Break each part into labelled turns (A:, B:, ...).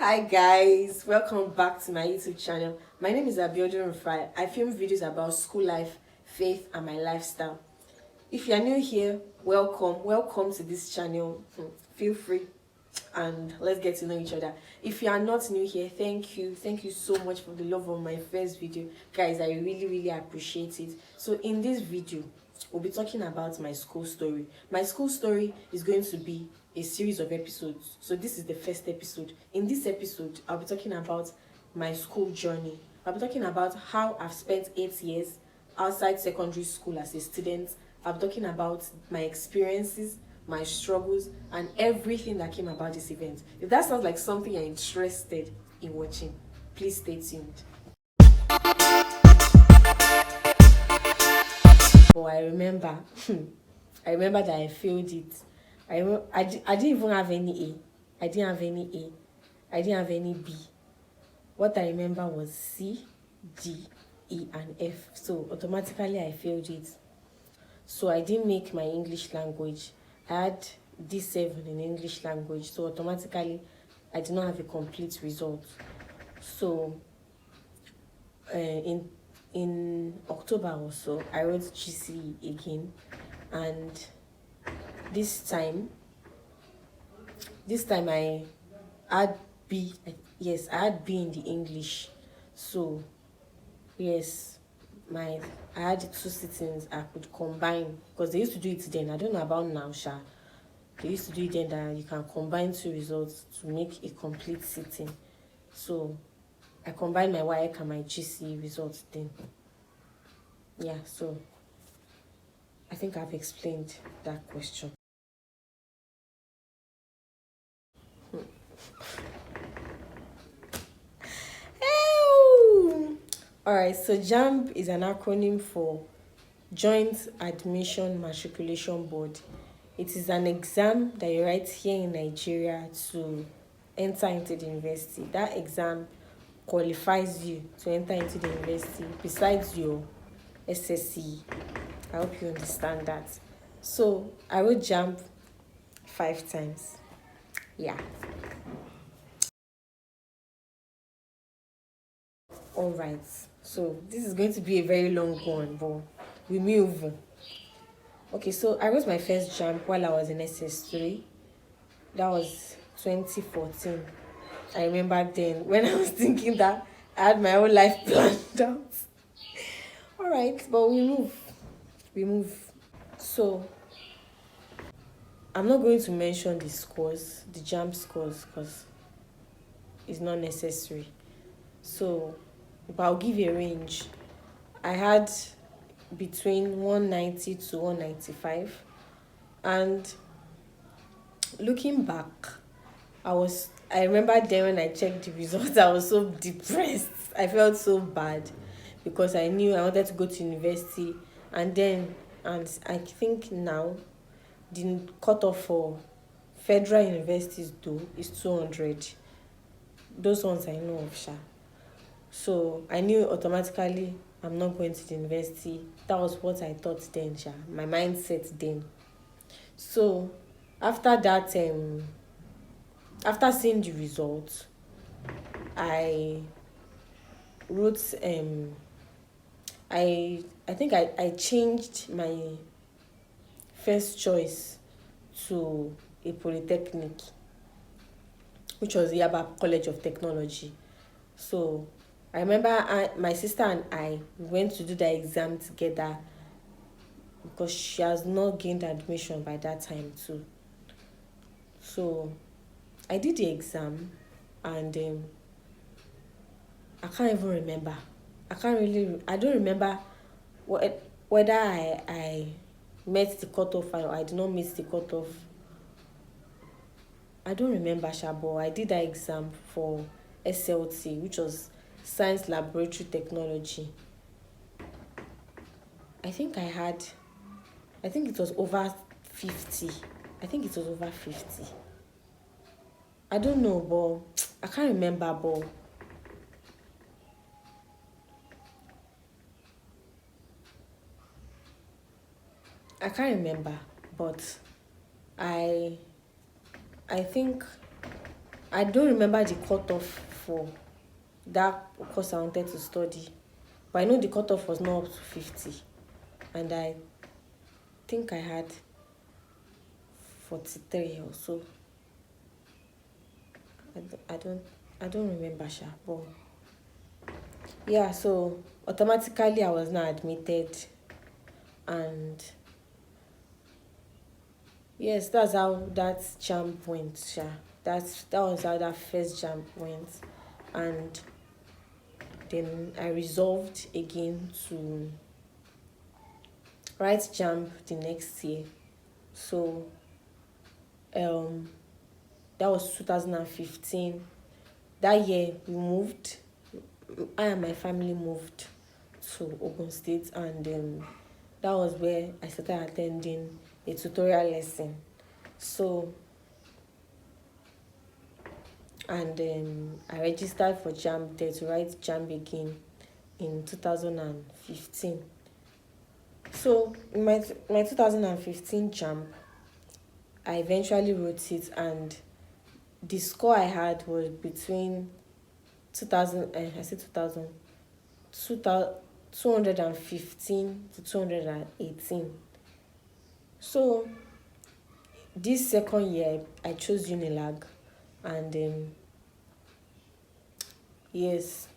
A: Hi guys, welcome back to my YouTube channel. My name is abiodunruffy. I film videos about school life, faith and my lifestyle. If you are new here, welcome to this channel. Feel free and let's get to know each other. If you are not new here, thank you so much for the love of my first video, guys. I really appreciate it. So in this video we'll be talking about my school story. My school story is going to be a series of episodes. So this is the first episode. In this episode I'll be talking about my school journey. I'll be talking about how I've spent 8 years outside secondary school as a student. I'll be talking about my experiences, my struggles, and everything that came about this event. If that sounds like something you're interested in watching, please stay tuned. But I remember that I failed it. I didn't even have any A. I didn't have any A. I didn't have any B. What I remember was C, D, E, and F. So automatically I failed it. So I didn't make my English language. I had D7 in English language. So automatically I did not have a complete result. So in October or so, I wrote GCE again, and this time I had B. Yes, I had B in the English. So yes, I had 2 sittings I could combine, because they used to do it then. I don't know about now, Sha. They used to do it then that you can combine 2 results to make a complete sitting. So I combined my Waec and my GCE results then. Yeah, so I think I've explained that question. Alright, so Jamb is an acronym for Joint Admission Matriculation Board. It is an exam that you write here in Nigeria to enter into the university. That exam qualifies you to enter into the university besides your SSC. I hope you understand that. So I wrote Jamb 5 times. Yeah. Alright, so this is going to be a very long one, but we move. Okay, so I wrote my first Jamb while I was in SS3. That was 2014. I remember then when I was thinking that I had my whole life planned out. Alright, but we move. So I'm not going to mention the scores, the Jamb scores, because it's not necessary. So, but I'll give you a range. I had between 190 to 195, and looking back, I remember then when I checked the results, I was so depressed. I felt so bad because I knew I wanted to go to university, and I think now the cutoff for federal universities though is 200. Those ones I know of, Sha. So I knew automatically I'm not going to the university. That was what I thought then, Sha. My mindset then. So after that, after seeing the results, I wrote I think I changed my first choice to a polytechnic, which was Yabatech College of Technology. So I remember my sister and I went to do the exam together because she has not gained admission by that time too. So I did the exam, and I can't even remember. I don't remember whether I met the cutoff or I did not meet the cutoff. I don't remember, Shabo. I did that exam for SLT, which was Science Laboratory Technology. I think it was over 50. I think it was over 50. I don't know, but I can't remember, but I can't remember, but I think I don't remember the cutoff for that course I wanted to study, but I know the cutoff was not up to 50, and I think I had 43 or so. I don't remember, sha, but yeah. So automatically I was now admitted, and yes, that's how that jump went, sha. That was how that first jump went, and then I resolved again to write jump the next year. So um that was 2015. That year we moved. I and my family moved to Ogun State, and that was where I started attending a tutorial lesson. So, and I registered for Jamb there to write Jamb again in 2015. So in my 2015 Jamb, I eventually wrote it, and the score I had was between 2000, I said 2000, 215 to 218. So this second year I chose Unilag, and yes,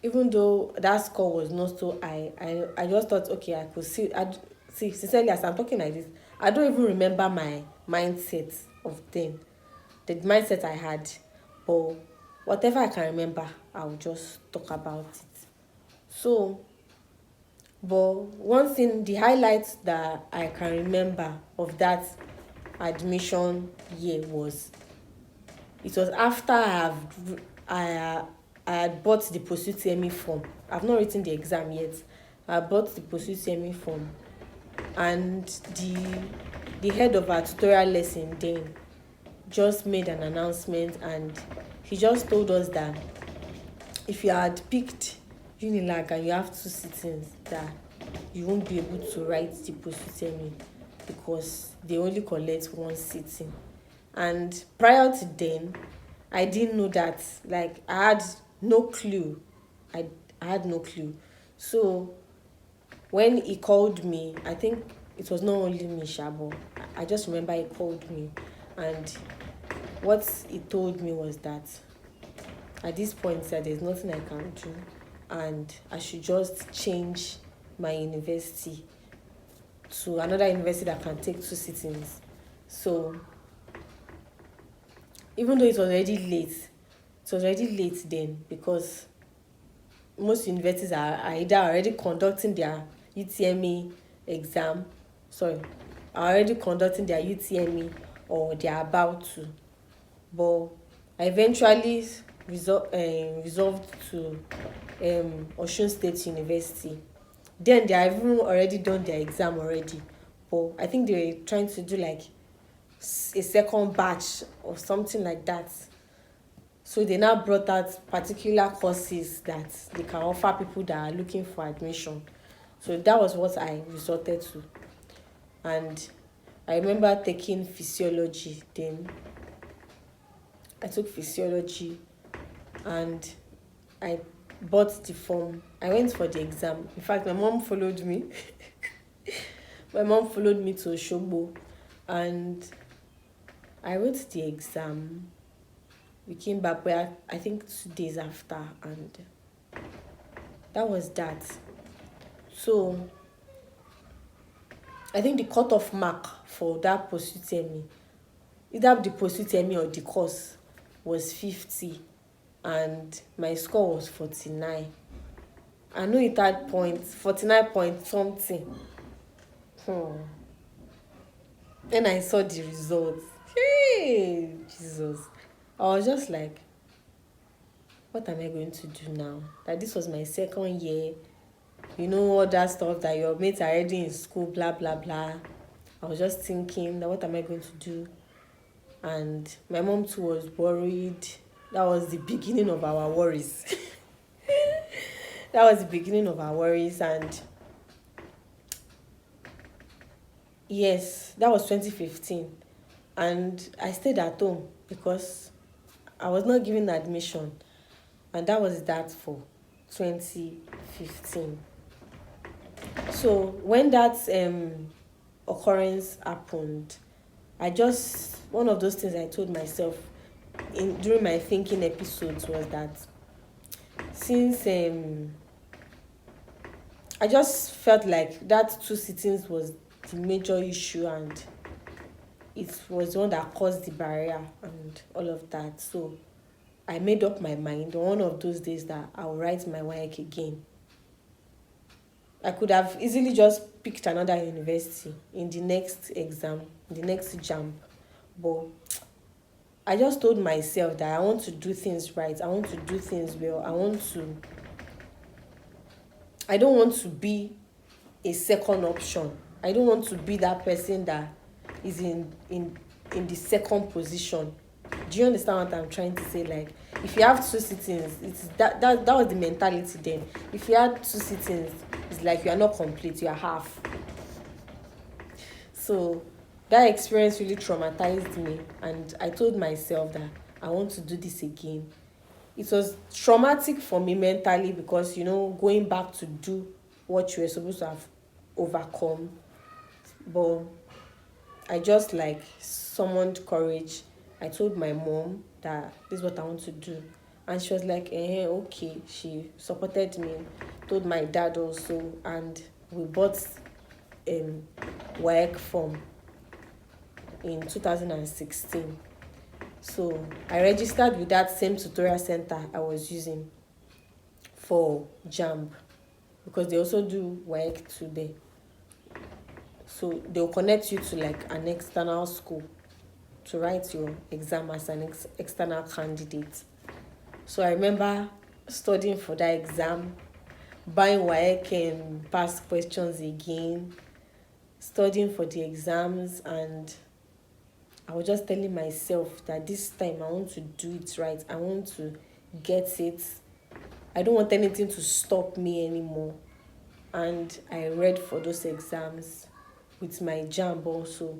A: even though that score was not so high, I just thought, okay, I could see sincerely, as I'm talking like this, I don't even remember my mindset of then, the mindset I had, but whatever I can remember, I'll just talk about it. So, but one thing, the highlights that I can remember of that admission year was, it was after I I had bought the post-UTME form. I've not written the exam yet. I bought the post-UTME form, and the head of our tutorial lesson then just made an announcement, and he just told us that if you had picked Unilag and you have two sittings, that you won't be able to write the post-UTME because they only collect one sitting. And prior to then, I didn't know that. Like, I had no clue. I had no clue. So when he called me, I think it was not only me, Shabo. I just remember he called me, and what he told me was that at this point, that there's nothing I can do, and I should just change my university to another university that can take two sittings. So even though it was already late then, because most universities are either already conducting their UTME exam, sorry, are already conducting their UTME, or they are about to. But I eventually resolved to Osun State University. Then they have even already done their exam already, but I think they were trying to do like a second batch or something like that. So they now brought out particular courses that they can offer people that are looking for admission. So that was what I resorted to. And I remember taking physiology then. I took physiology, and I bought the form. I went for the exam. In fact, my mom followed me. My mom followed me to Osogbo, and I wrote the exam. We came back, where I think 2 days after, and that was that. So I think the cutoff mark for that post-UTME, either the post-UTME or the course, was 50, and my score was 49. I know it had points, 49 point something. Then I saw the results. Hey, Jesus. I was just like, what am I going to do now? That this was my second year. You know, all that stuff that your mates are already in school, blah, blah, blah. I was just thinking that what am I going to do? And my mom too was worried. That was the beginning of our worries. That was the beginning of our worries. And yes, that was 2015. and I stayed at home because I was not given admission, and that was that for 2015. So when that occurrence happened, I just, one of those things I told myself in during my thinking episodes was that since I just felt like that two sittings was the major issue, and it was the one that caused the barrier and all of that. So I made up my mind on one of those days that I'll write my Waec again. I could have easily just picked another university in the next exam, in the next Jamb, but I just told myself that I want to do things right. I want to do things well. I don't want to be a second option. I don't want to be that person that is in the second position. Do you understand what I'm trying to say? Like, if you have two sittings, it's that was the mentality then. If you had two sittings, it's like you are not complete, you are half. So that experience really traumatized me, and I told myself that I want to do this again. It was traumatic for me mentally because, going back to do what you were supposed to have overcome. But I just like summoned courage. I told my mom that this is what I want to do, and she was like, okay. She supported me. Told my dad also, and we bought Waec form in 2016. So I registered with that same tutorial center I was using for Jamb, because they also do Waec too there. So they'll connect you to like an external school to write your exam as an external candidate. So I remember studying for that exam, buying Waec and past questions again, studying for the exams, and I was just telling myself that this time I want to do it right. I want to get it. I don't want anything to stop me anymore. And I read for those exams with my Jamb also.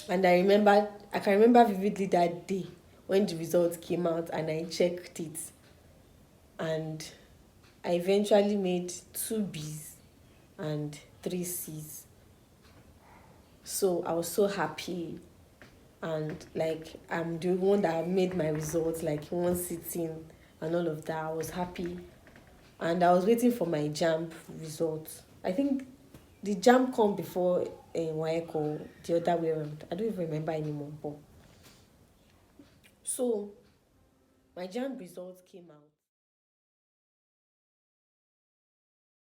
A: And I can remember vividly that day when the results came out and I checked it. And I eventually made 2 B's and 3 C's. So I was so happy, and like I'm the one that made my results like one sitting and all of that. I was happy, and I was waiting for my Jamb results. I think the Jamb come before Waec or the other way around. I don't even remember anymore. But so my Jamb results came out.